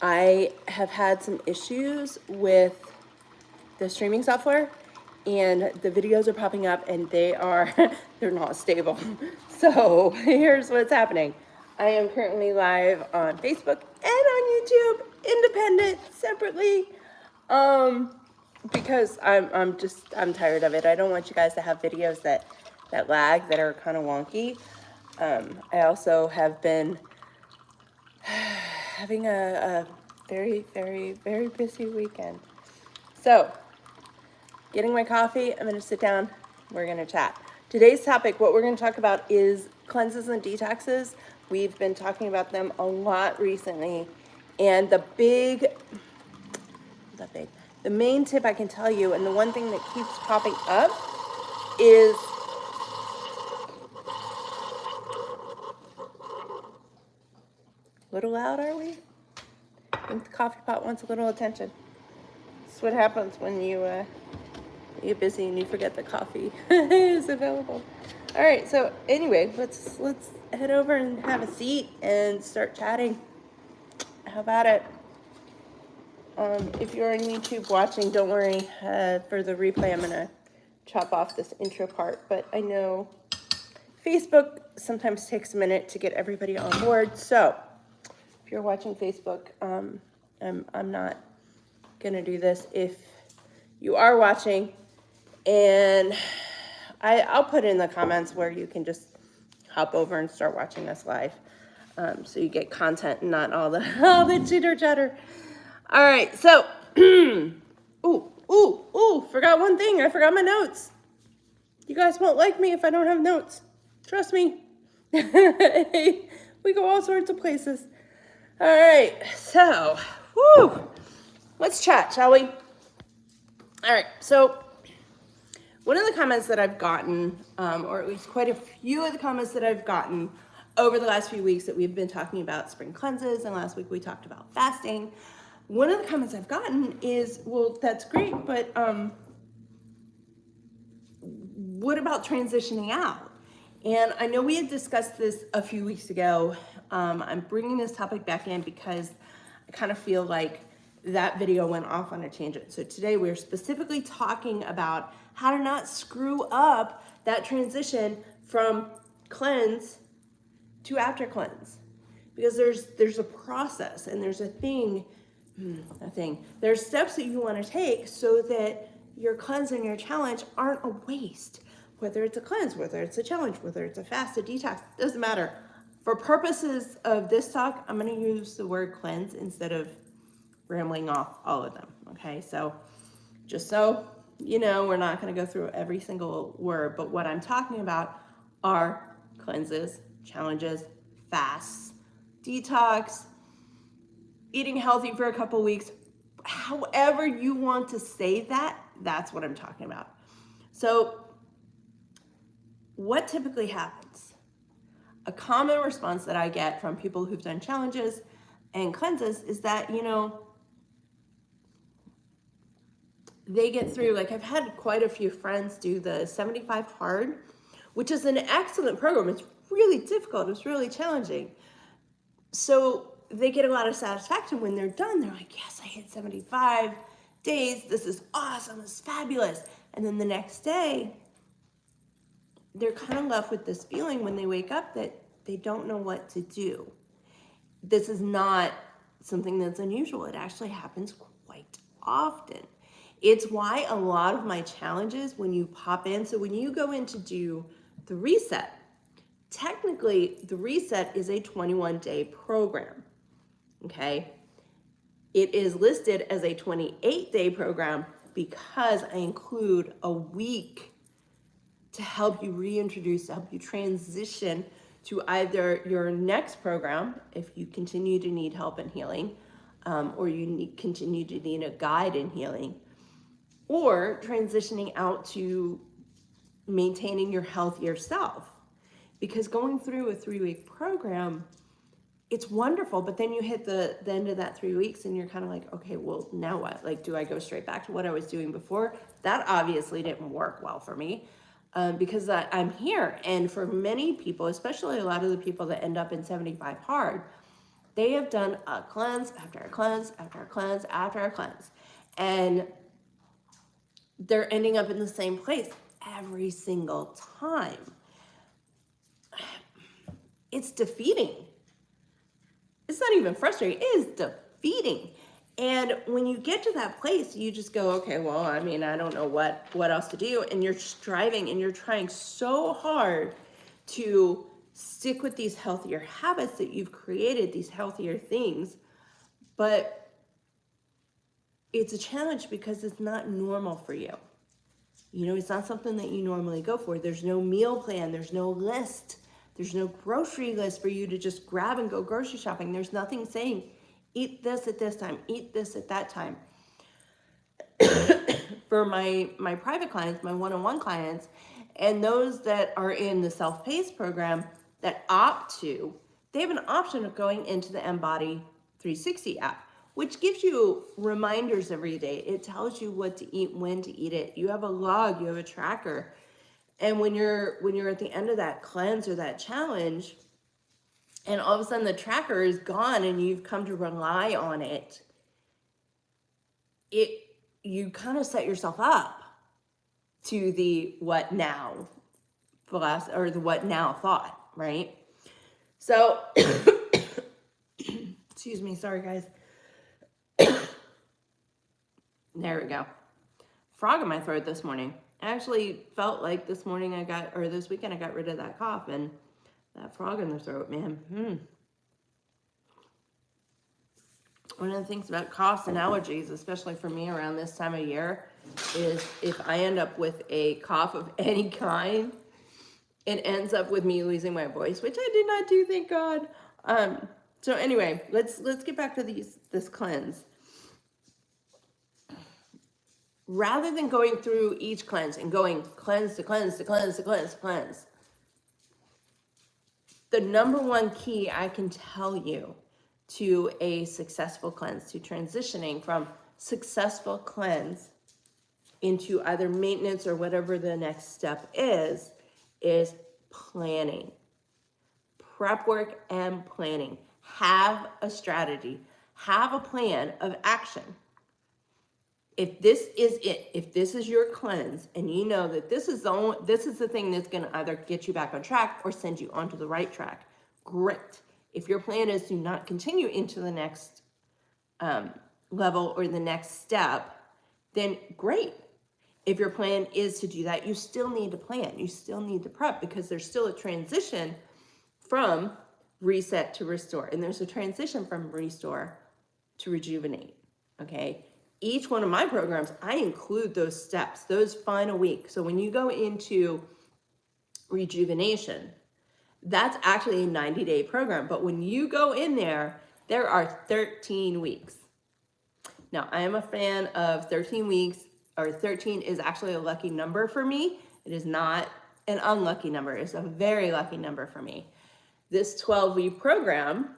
I have had some issues with the streaming software, and the videos are popping up and they're not stable. So here's what's happening. I am currently live on Facebook and on YouTube, independent, separately, because I'm tired of it. I don't want you guys to have videos that lag, that are kind of wonky. I also have been having a very, very, very busy weekend. So, getting my coffee, I'm gonna sit down, we're gonna chat. Today's topic, what we're gonna talk about is cleanses and detoxes. We've been talking about them a lot recently, and the main tip I can tell you, and the one thing that keeps popping up is a little loud, are we? I think the coffee pot wants a little attention. That's what happens when you get busy and you forget that coffee is available. All right, so anyway, let's head over and have a seat and start chatting. How about it? If you're on YouTube watching, don't worry. For the replay, I'm gonna chop off this intro part, but I know Facebook sometimes takes a minute to get everybody on board. So if you're watching Facebook, I'm not gonna do this. If you are watching, and I'll put in the comments where you can just hop over and start watching us live, so you get content and not all the chitter chatter. All right, so forgot one thing. I forgot my notes. You guys won't like me if I don't have notes. Trust me. We go all sorts of places. All right, so let's chat, shall we? All right, so one of the comments that I've gotten, or at least quite a few of the comments that I've gotten over the last few weeks that we've been talking about spring cleanses, and last week we talked about fasting. One of the comments I've gotten is, well, that's great, but what about transitioning out? And I know we had discussed this a few weeks ago. I'm bringing this topic back in because I kind of feel like that video went off on a tangent. So today we're specifically talking about how to not screw up that transition from cleanse to after cleanse. Because there's a process and there's there's steps that you want to take so that your cleanse and your challenge aren't a waste. Whether it's a cleanse, whether it's a challenge, whether it's a fast, a detox, doesn't matter. For purposes of this talk, I'm going to use the word cleanse instead of rambling off all of them, okay? So just so you know, we're not going to go through every single word, but what I'm talking about are cleanses, challenges, fasts, detox, eating healthy for a couple weeks. However you want to say that, that's what I'm talking about. So what typically happens? A common response that I get from people who've done challenges and cleanses is that, they get through, like I've had quite a few friends do the 75 hard, which is an excellent program. It's really difficult. It's really challenging. So they get a lot of satisfaction when they're done. They're like, yes, I hit 75 days. This is awesome. This is fabulous. And then the next day, they're kind of left with this feeling when they wake up that they don't know what to do. This is not something that's unusual. It actually happens quite often. It's why a lot of my challenges, when you pop in, so when you go in to do the reset, technically the reset is a 21-day program, okay? It is listed as a 28-day program because I include a week to help you reintroduce, to help you transition to either your next program, if you continue to need help in healing, or you continue to need a guide in healing, or transitioning out to maintaining your healthier self. Because going through a 3-week program, it's wonderful, but then you hit the end of that 3 weeks and you're kind of like, okay, well, now what? Like, do I go straight back to what I was doing before? That obviously didn't work well for me, because I'm here. And for many people, especially a lot of the people that end up in 75 hard, They have done a cleanse after a cleanse after a cleanse after a cleanse. And they're ending up in the same place every single time. It's defeating. It's not even frustrating. It is defeating. And when you get to that place, you just go, okay, well, I mean, I don't know what else to do. And you're striving and you're trying so hard to stick with these healthier habits that you've created, these healthier things. But it's a challenge because it's not normal for you. You know, it's not something that you normally go for. There's no meal plan. There's no list. There's no grocery list for you to just grab and go grocery shopping. There's nothing saying, eat this at this time, eat this at that time. For my private clients, my one-on-one clients, and those that are in the self-paced program that opt to, they have an option of going into the Embody 360 app, which gives you reminders every day. It tells you what to eat, when to eat it. You have a log, you have a tracker. And when you're at the end of that cleanse or that challenge, and all of a sudden the tracker is gone and you've come to rely on it, you kind of set yourself up to the what now philosophy, or the what now thought, right? So, excuse me, sorry guys. There we go. Frog in my throat this morning. I actually felt like this weekend I got rid of that cough, and that frog in the throat, man. One of the things about coughs and allergies, especially for me around this time of year, is if I end up with a cough of any kind, it ends up with me losing my voice, which I did not do, thank God. So anyway, let's get back to this cleanse. Rather than going through each cleanse and going cleanse to cleanse to cleanse to cleanse to cleanse, the number one key I can tell you to a successful cleanse, to transitioning from successful cleanse into either maintenance or whatever the next step is planning. Prep work and planning. Have a strategy. Have a plan of action. If this is it, if this is your cleanse, and you know that this is the thing that's going to either get you back on track or send you onto the right track, great. If your plan is to not continue into the next level or the next step, then great. If your plan is to do that, you still need to plan. You still need to prep, because there's still a transition from reset to restore. And there's a transition from restore to rejuvenate, okay? Each one of my programs, I include those steps, those final weeks. So when you go into rejuvenation, that's actually a 90-day program. But when you go in there, there are 13 weeks. Now, I am a fan of 13 weeks, or 13 is actually a lucky number for me. It is not an unlucky number. It's a very lucky number for me. This 12-week program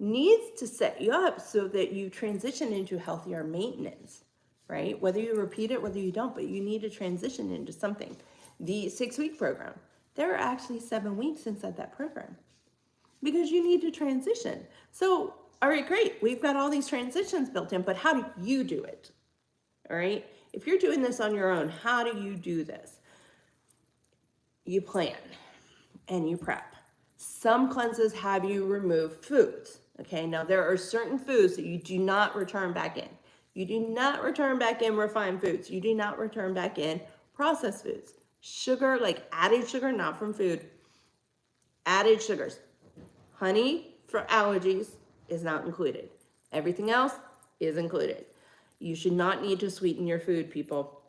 needs to set you up so that you transition into healthier maintenance, right? Whether you repeat it, whether you don't, but you need to transition into something. The 6-week program, there are actually 7 weeks inside that program because you need to transition. So, all right, great. We've got all these transitions built in, but how do you do it? All right. If you're doing this on your own, how do you do this? You plan and you prep. Some cleanses have you remove foods. Okay, now there are certain foods that you do not return back in. You do not return back in refined foods. You do not return back in processed foods. Sugar, like added sugar, not from food. Added sugars. Honey for allergies is not included. Everything else is included. You should not need to sweeten your food, people.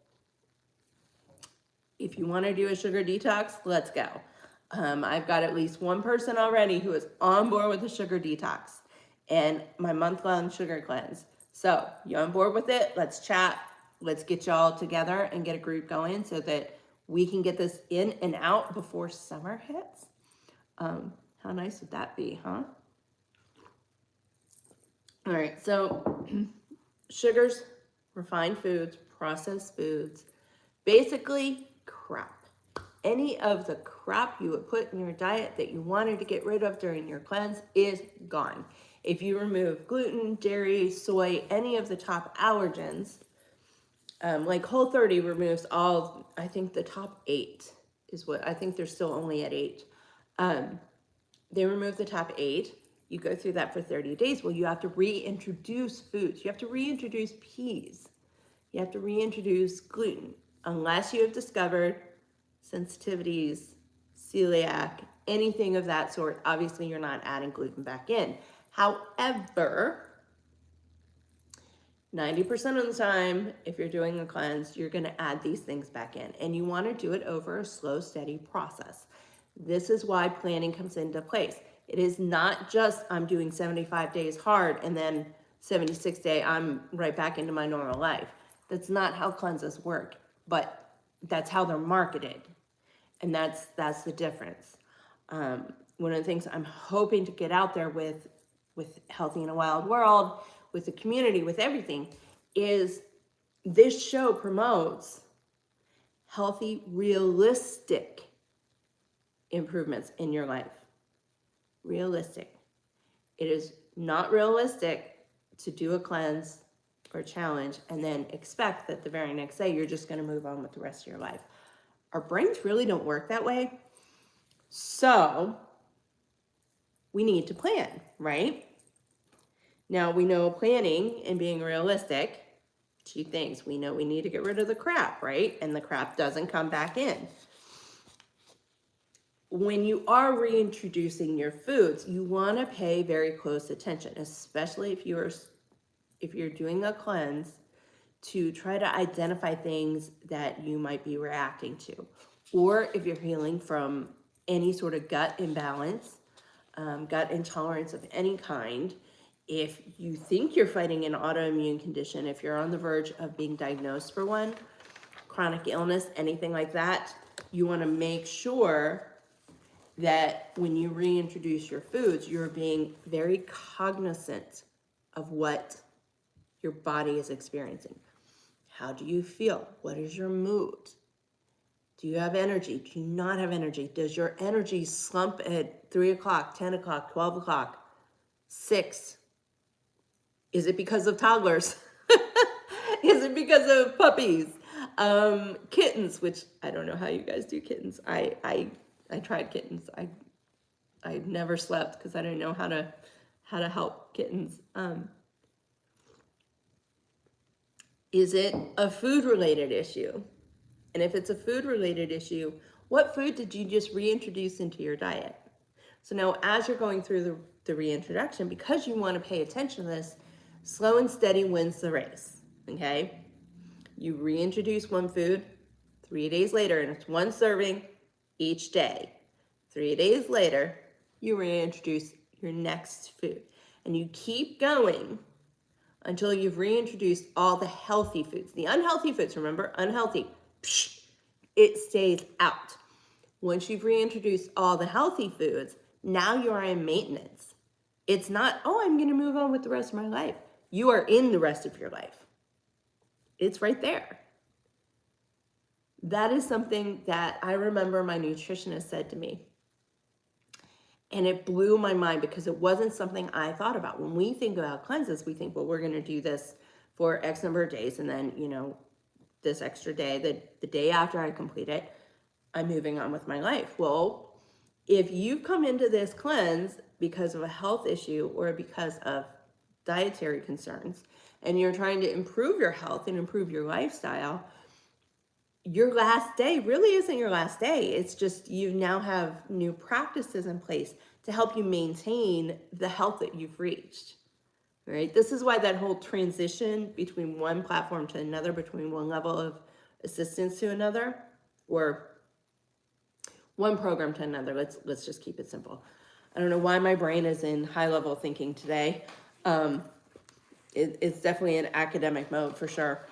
If you want to do a sugar detox, let's go. I've got at least one person already who is on board with a sugar detox and my month-long sugar cleanse. So you on board with it? Let's chat. Let's get y'all together and get a group going so that we can get this in and out before summer hits. How nice would that be, huh? All right, so sugars, refined foods, processed foods, basically crap. Any of the crap you would put in your diet that you wanted to get rid of during your cleanse is gone. If you remove gluten, dairy, soy, any of the top allergens, like Whole30 removes all, I think the top 8 is what, I think they're still only at 8. They remove the top 8. You go through that for 30 days. Well, you have to reintroduce foods. You have to reintroduce peas. You have to reintroduce gluten, unless you have discovered sensitivities, celiac, anything of that sort. Obviously, you're not adding gluten back in. However, 90% of the time, if you're doing a cleanse, you're going to add these things back in, and you want to do it over a slow, steady process. This is why planning comes into place. It is not just I'm doing 75 days hard and then 76 day I'm right back into my normal life. That's not how cleanses work, but that's how they're marketed, and that's the difference. One of the things I'm hoping to get out there with Healthy in a Wild World, with the community, with everything, is this show promotes healthy, realistic improvements in your life. Realistic. It is not realistic to do a cleanse or a challenge and then expect that the very next day you're just going to move on with the rest of your life. Our brains really don't work that way. So we need to plan, right? Now we know planning and being realistic, 2 things. We know we need to get rid of the crap, right? And the crap doesn't come back in. When you are reintroducing your foods, you want to pay very close attention, especially if you're doing a cleanse, to try to identify things that you might be reacting to, or if you're healing from any sort of gut imbalance, gut intolerance of any kind. If you think you're fighting an autoimmune condition, if you're on the verge of being diagnosed for one, chronic illness, anything like that, you want to make sure that when you reintroduce your foods, you're being very cognizant of what your body is experiencing. How do you feel? What is your mood? Do you have energy? Do you not have energy? Does your energy slump at 3 o'clock, 10 o'clock, 12 o'clock, 6? Is it because of toddlers? Is it because of puppies? Kittens, which I don't know how you guys do kittens. I tried kittens. I never slept because I didn't know how to help kittens. Is it a food-related issue? And if it's a food-related issue, what food did you just reintroduce into your diet? So now as you're going through the reintroduction, because you want to pay attention to this, slow and steady wins the race, okay? You reintroduce one food, 3 days later, and it's 1 serving each day. 3 days later, you reintroduce your next food. And you keep going until you've reintroduced all the healthy foods. The unhealthy foods, remember, unhealthy, it stays out. Once you've reintroduced all the healthy foods, now you are in maintenance. It's not, oh, I'm going to move on with the rest of my life. You are in the rest of your life. It's right there. That is something that I remember my nutritionist said to me. And it blew my mind because it wasn't something I thought about. When we think about cleanses, we think, well, we're going to do this for X number of days. And then, this extra day, the day after I complete it, I'm moving on with my life. Well, if you've come into this cleanse because of a health issue or because of dietary concerns, and you're trying to improve your health and improve your lifestyle, your last day really isn't your last day. It's just you now have new practices in place to help you maintain the health that you've reached, right? This is why that whole transition between one platform to another, between one level of assistance to another, or one program to another, let's just keep it simple. I don't know why my brain is in high-level thinking today. It's definitely an academic mode for sure.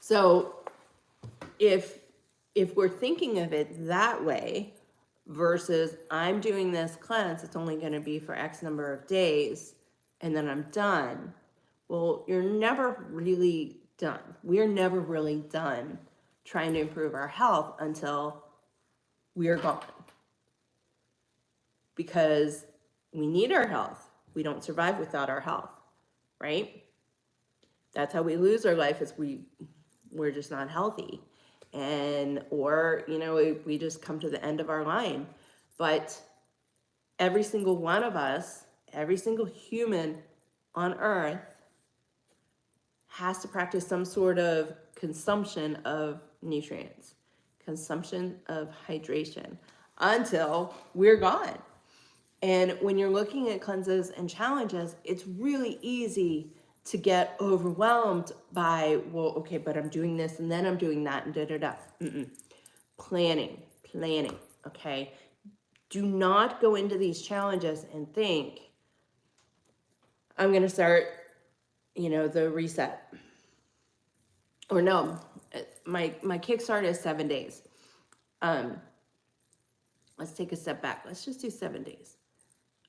So if we're thinking of it that way versus I'm doing this cleanse, it's only going to be for X number of days and then I'm done. Well, you're never really done. We're never really done trying to improve our health until we are gone. Because we need our health. We don't survive without our health, right? That's how we lose our life, is we're just not healthy. And, or, you know, we just come to the end of our line. But every single one of us, every single human on earth has to practice some sort of consumption of nutrients, consumption of hydration, until we're gone. And when you're looking at cleanses and challenges, it's really easy to get overwhelmed by, well, okay, but I'm doing this and then I'm doing that and da-da-da. Planning, okay? Do not go into these challenges and think, I'm gonna start, you know, the reset. Or no, my kickstart is 7 days. Let's take a step back. Let's just do 7 days.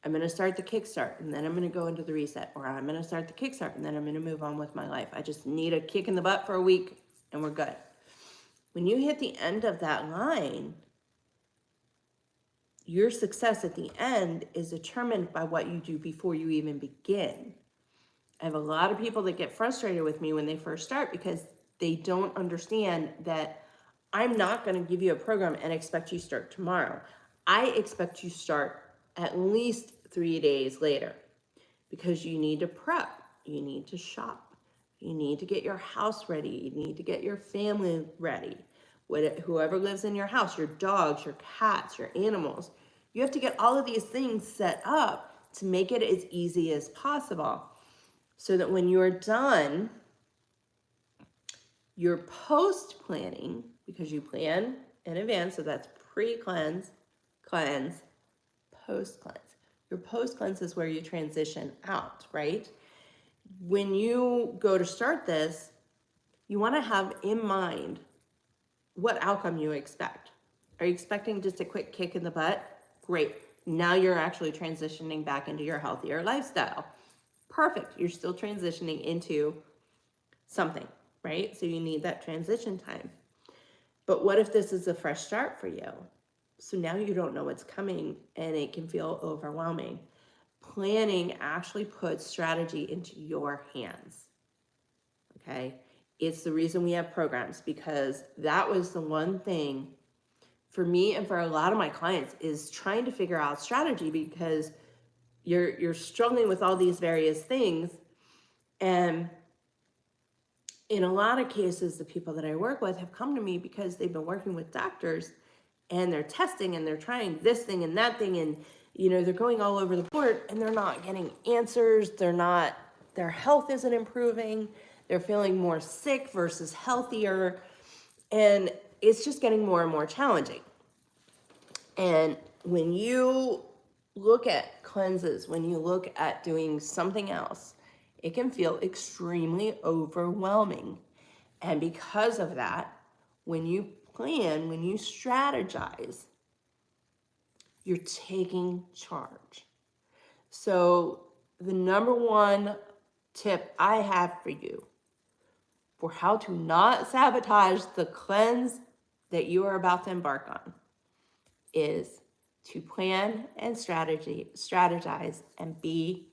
I'm going to start the kickstart and then I'm going to go into the reset, or I'm going to start the kickstart and then I'm going to move on with my life. I just need a kick in the butt for a week and we're good. When you hit the end of that line, your success at the end is determined by what you do before you even begin. I have a lot of people that get frustrated with me when they first start because they don't understand that I'm not going to give you a program and expect you to start tomorrow. I expect you to start at least 3 days later, because you need to prep, you need to shop, you need to get your house ready, you need to get your family ready. Whoever lives in your house, your dogs, your cats, your animals, you have to get all of these things set up to make it as easy as possible, so that when you're done, your post-planning, because you plan in advance, so that's pre-cleanse, cleanse, post-cleanse. Your post-cleanse is where you transition out, right? When you go to start this, you want to have in mind what outcome you expect. Are you expecting just a quick kick in the butt? Great. Now you're actually transitioning back into your healthier lifestyle. Perfect. You're still transitioning into something, right? So you need that transition time. But what if this is a fresh start for you? So now you don't know what's coming and it can feel overwhelming. Planning actually puts strategy into your hands, okay? It's the reason we have programs, because that was the one thing for me and for a lot of my clients, is trying to figure out strategy, because you're struggling with all these various things. And in a lot of cases, the people that I work with have come to me because they've been working with doctors and they're testing and they're trying this thing and that thing, and you know, they're going all over the board and they're not getting answers. Their health isn't improving. They're feeling more sick versus healthier, and it's just getting more and more challenging. And when you look at cleanses, when you look at doing something else, it can feel extremely overwhelming. And because of that, when you plan, when you strategize, you're taking charge. So the number one tip I have for you for how to not sabotage the cleanse that you are about to embark on is to plan and strategize and be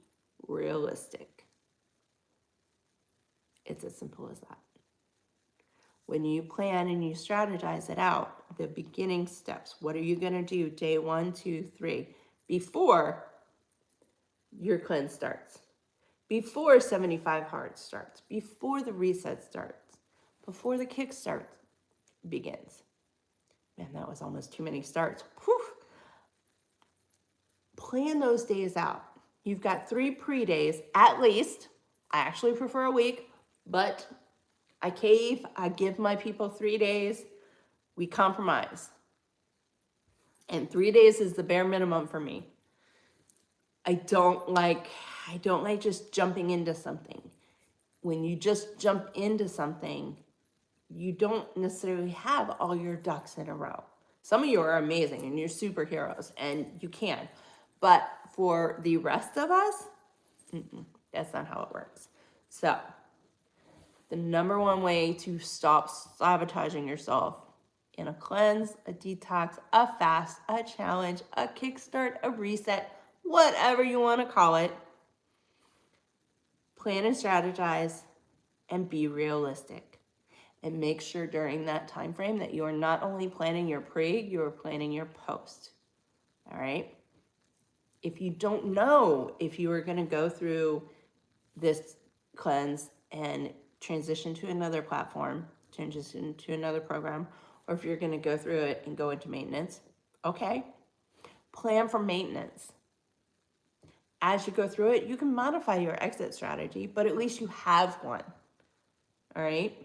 realistic. It's as simple as that. When you plan and you strategize it out, the beginning steps, what are you going to do day 1, 2, 3, before your cleanse starts, before 75 hard starts, before the reset starts, before the kickstart begins. Man, that was almost too many starts. Whew. Plan those days out. You've got 3 pre-days at least. I actually prefer a week, but I cave. I give my people 3 days. We compromise. And 3 days is the bare minimum for me. I don't like just jumping into something. When you just jump into something, you don't necessarily have all your ducks in a row. Some of you are amazing and you're superheroes and you can. But for the rest of us, that's not how it works. So the number one way to stop sabotaging yourself in a cleanse, a detox, a fast, a challenge, a kickstart, a reset, whatever you want to call it, plan and strategize, and be realistic. And make sure during that time frame that you are not only planning your pre, you are planning your post. All right? If you don't know if you are going to go through this cleanse and transition to another platform, transition to another program, or if you're going to go through it and go into maintenance, okay? Plan for maintenance. As you go through it, you can modify your exit strategy, but at least you have one. All right?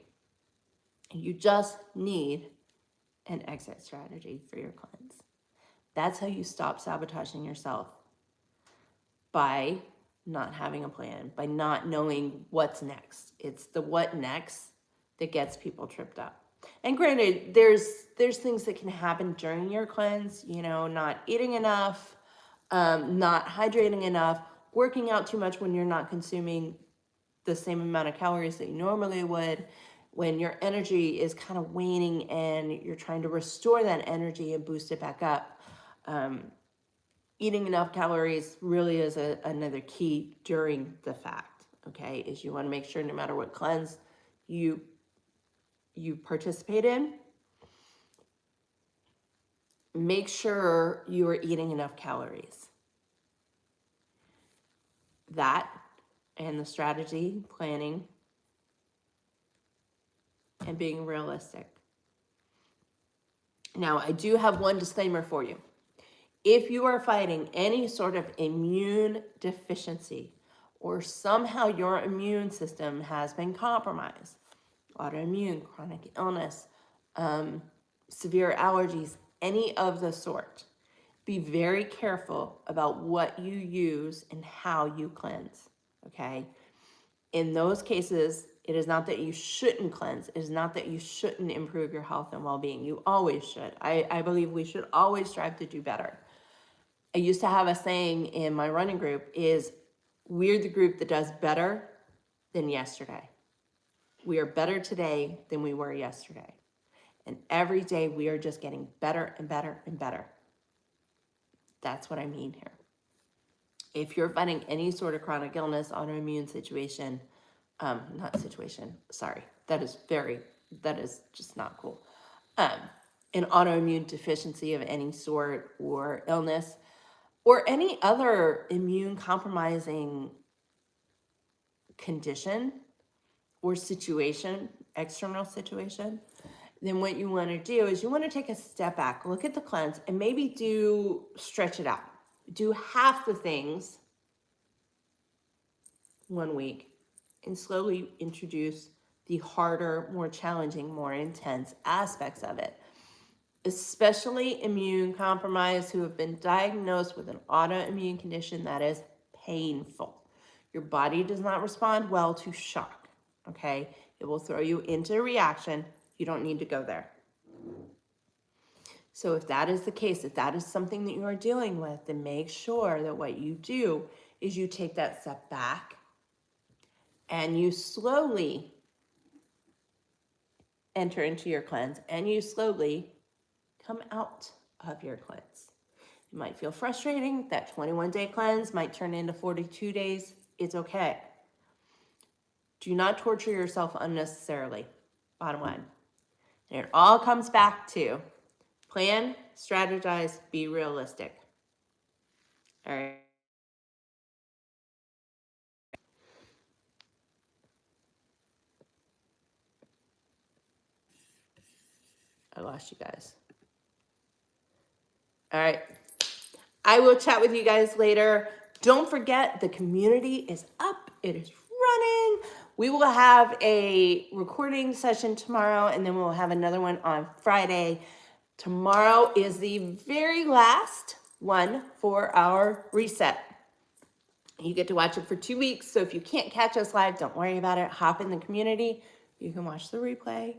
You just need an exit strategy for your cleanse. That's how you stop sabotaging yourself, by not having a plan, by not knowing what's next. It's the what next that gets people tripped up. And granted, there's things that can happen during your cleanse, you know, not eating enough, not hydrating enough, working out too much when you're not consuming the same amount of calories that you normally would, when your energy is kind of waning and you're trying to restore that energy and boost it back up. Eating enough calories really is another key during the fact, okay? Is you want to make sure no matter what cleanse you participate in, make sure you are eating enough calories. That and the strategy, planning, and being realistic. Now, I do have one disclaimer for you. If you are fighting any sort of immune deficiency, or somehow your immune system has been compromised, autoimmune, chronic illness, severe allergies, any of the sort, be very careful about what you use and how you cleanse, okay? In those cases, it is not that you shouldn't cleanse. It is not that you shouldn't improve your health and well-being. You always should. I believe we should always strive to do better. I used to have a saying in my running group is, we're the group that does better than yesterday. We are better today than we were yesterday. And every day we are just getting better and better and better. That's what I mean here. If you're fighting any sort of chronic illness, autoimmune situation, that is just not cool. An autoimmune deficiency of any sort, or illness, or any other immune compromising condition or situation, external situation, then what you want to do is you want to take a step back, look at the cleanse, and maybe stretch it out. Do half the things 1 week and slowly introduce the harder, more challenging, more intense aspects of it. Especially immune compromised who have been diagnosed with an autoimmune condition that is painful. Your body does not respond well to shock, okay? It will throw you into a reaction. You don't need to go there. So if that is the case, if that is something that you are dealing with, then make sure that what you do is you take that step back and you slowly enter into your cleanse, and you slowly come out of your cleanse. It might feel frustrating. That 21-day cleanse might turn into 42 days. It's okay. Do not torture yourself unnecessarily. Bottom line. And it all comes back to plan, strategize, be realistic. All right. I lost you guys. All right. I will chat with you guys later. Don't forget, the community is up. It is running. We will have a recording session tomorrow, and then we'll have another one on Friday. Tomorrow is the very last one for our reset. You get to watch it for 2 weeks. So if you can't catch us live, don't worry about it. Hop in the community. You can watch the replay.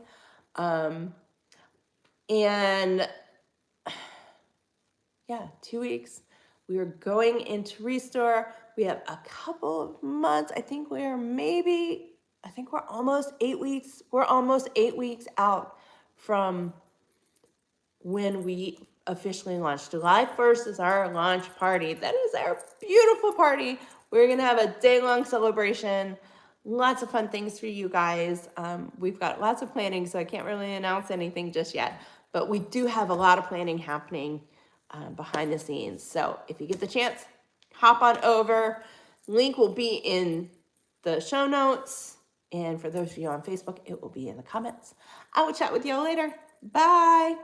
And yeah, 2 weeks. We are going into Restore. We have a couple of months. I think we're almost 8 weeks. We're almost 8 weeks out from when we officially launched. July 1st is our launch party. That is our beautiful party. We're going to have a day-long celebration. lots of fun things for you guys. We've got lots of planning, so I can't really announce anything just yet, but we do have a lot of planning happening behind the scenes. So if you get the chance, hop on over. Link will be in the show notes. And for those of you on Facebook, it will be in the comments. I will chat with you all later. Bye.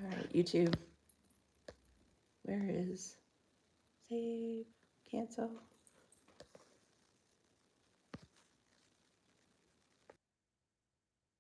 All right, YouTube. Where is save, cancel?